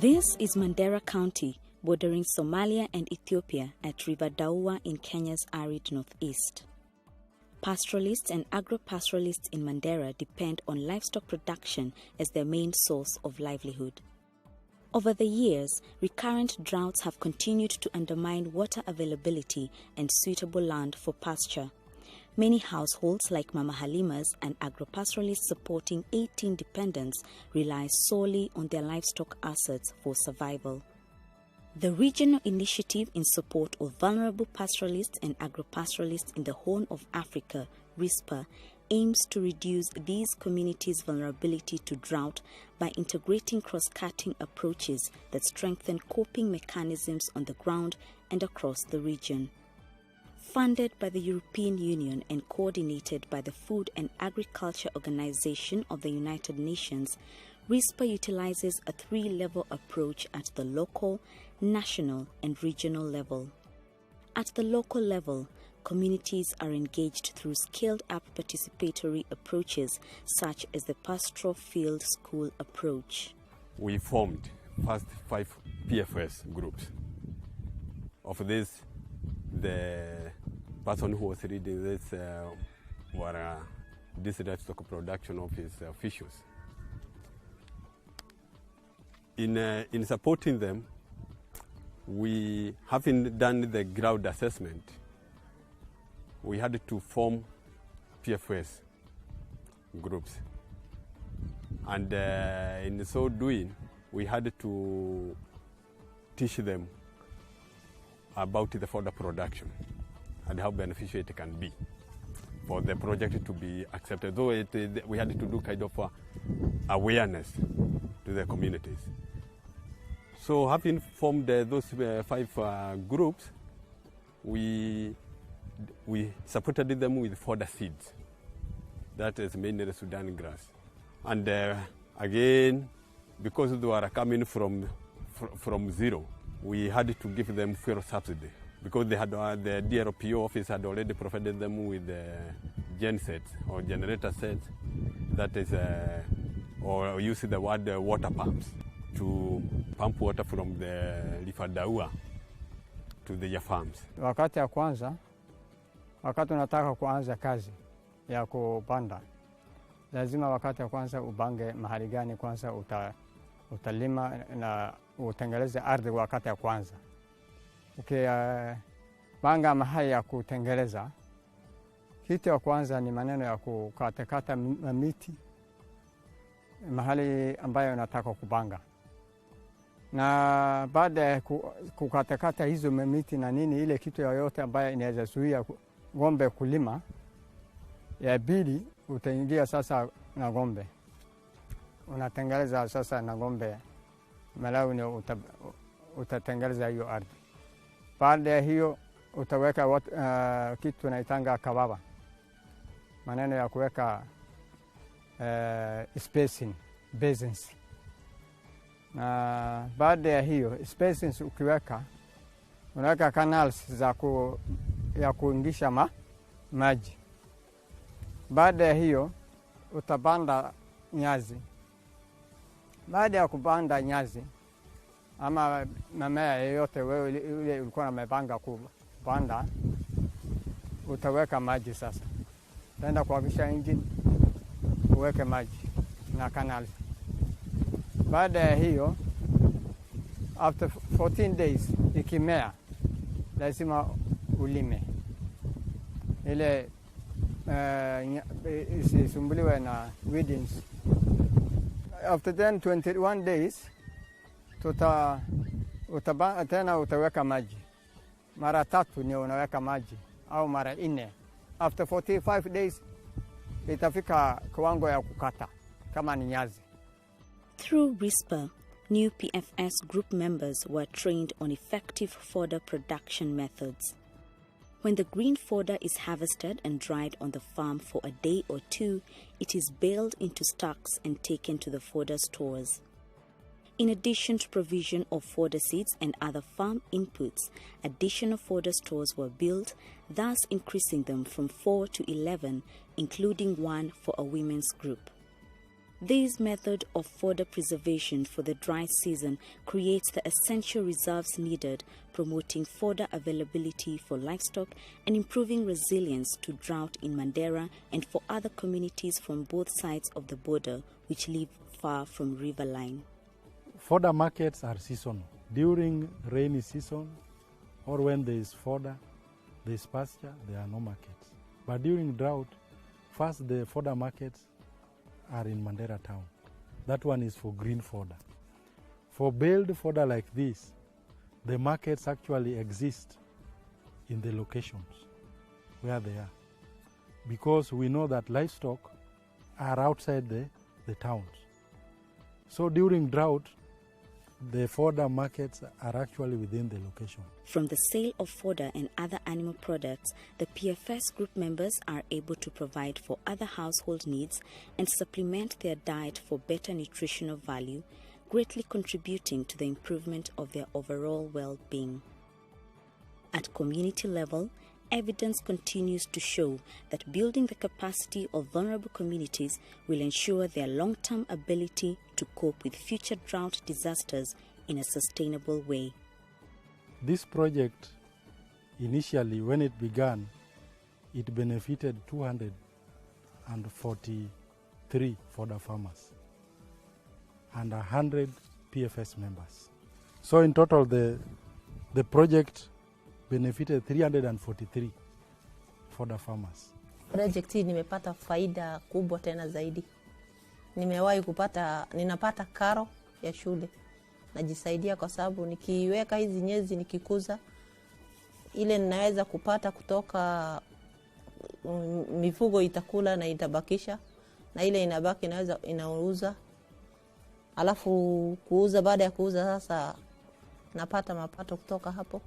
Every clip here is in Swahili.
This is Mandera County, bordering Somalia and Ethiopia at River Daua in Kenya's arid northeast. Pastoralists and agro-pastoralists in Mandera depend on livestock production as their main source of livelihood. Over the years, recurrent droughts have continued to undermine water availability and suitable land for pasture. Many households like Mama Halima's and agro-pastoralists supporting 18 dependents rely solely on their livestock assets for survival. The regional initiative in support of vulnerable pastoralists and agro-pastoralists in the Horn of Africa, RISPA, aims to reduce these communities' vulnerability to drought by integrating cross-cutting approaches that strengthen coping mechanisms on the ground and across the region. Funded by the European Union and coordinated by the Food and Agriculture Organization of the United Nations, RISPA utilizes a three-level approach at the local, national, and regional level. At the local level, communities are engaged through scaled-up participatory approaches such as the Pastoral Field School approach. We formed first 5 PFS groups. Of this, the person who was leading this were this livestock production office officials. In supporting them, we, having done the ground assessment, we had to form PFS groups. And in so doing, we had to teach them about the further production and how beneficial it can be for the project to be accepted. Though we had to do kind of awareness to the communities. So having formed those 5 groups, we supported them with fodder seeds. That is mainly Sudan grass. And again, because they were coming from zero, we had to give them fuel subsidy because they had the DRPO office had already provided them with gen sets or generator sets. That is, or use the word water pumps to pump water from the River Daua to their farms. Wakati ya kwanza, wakati unataka kuanza kazi ya kupanda, lazima wakati ya kwanza ubange mahali gani kwanza utalima na utengeleze ardhi wakati ya kwanza. Banga mahali ya kutengeleza, kitu ya kwanza ni maneno ya kukatakata miti mahali ambayo unataka kubanga. Na baada ya kukatakata hizo miti na nini, ile kitu yoyote ambayo inaweza zuia ng'ombe kulima, ya pili utaingia sasa na ng'ombe. Unatengeleza sasa na ng'ombe, malawi ni utatengeleza hiyo ardhi. Baada ya hiyo utaweka kitu tunaitanga kababa, maneno ya kuweka spacing, basins. Na baada ya hiyo spacings ukiweka, unaweka canals ya kuingisha maji. Baada ya hiyo utapanda nyazi. Baada ya kupanda nyazi ama mimea yoyote wewe ile ulikuwa umepanga kupanda, utaweka maji sasa. Utaenda kuhakisha engine, uweke maji na canals. Baada ya hiyo, after 14 days ikimea, lazima ulime. Ile isisumbuliwe na weedings. After then 21 days, tena utaweka maji. Mara 3 ni unaweka maji, au mara 4. After 45 days, itafika kiwango ya kukata, kama ni nyazi. Through RISPA, new PFS group members were trained on effective fodder production methods. When the green fodder is harvested and dried on the farm for a day or 2, it is baled into stacks and taken to the fodder stores. In addition to provision of fodder seeds and other farm inputs, additional fodder stores were built, thus increasing them from 4 to 11, including one for a women's group. This method of fodder preservation for the dry season creates the essential reserves needed, promoting fodder availability for livestock and improving resilience to drought in Mandera and for other communities from both sides of the border which live far from river line. Fodder markets are seasonal. During rainy season or when there is fodder, there is pasture, there are no markets. But during drought, first the fodder markets are in Mandera town. That one is for green fodder. For baled fodder like this, the markets actually exist in the locations where they are, because we know that livestock are outside the towns. So during drought, the fodder markets are actually within the location. From the sale of fodder and other animal products, the PFS group members are able to provide for other household needs and supplement their diet for better nutritional value, greatly contributing to the improvement of their overall well-being. At community level, evidence continues to show that building the capacity of vulnerable communities will ensure their long-term ability to cope with future drought disasters in a sustainable way. This project, initially when it began, it benefited 243 fodder farmers and 100 PFS members. So in total, the project benefited 343 fodder farmers. Project hii nimepata faida kubwa tena zaidi. Ninapata karo ya shule. Najisaidia kwa sababu nikiweka hizi nyezi nikikuza, ile ninaweza kupata kutoka mifugo itakula na itabakisha, na ile inabaki inauza. Alafu kuuza, baada ya kuuza sasa napata mapato kutoka hapo.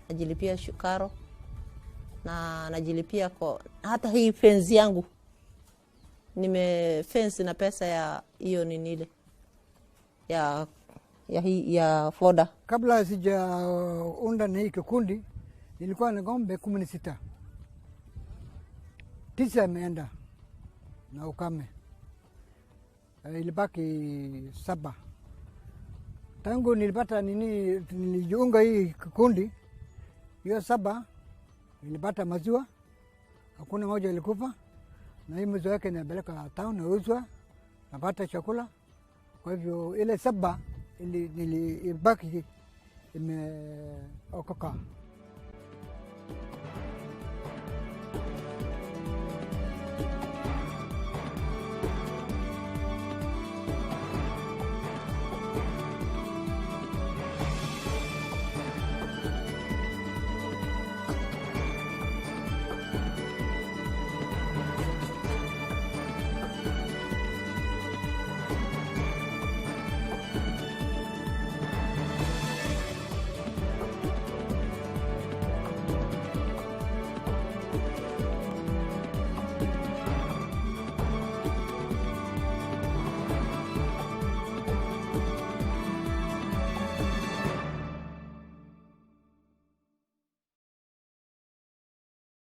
Najilipia karo na najilipia kwa hata hii fence yangu. Fence na pesa ya hiyo ninile ya fodder. Kabla sijaunda na hii kikundi nilikuwa na ng'ombe 16. 9 imeenda na ukame. Ilibaki 7. Tangu nilijiunga hii kikundi, hiyo 7 nilipata maziwa, hakuna moja ilikufa, na hii maziwa yake inapeleka town nauzwa, napata chakula. Kwa hivyo ile 7 ilibaki imeokoka.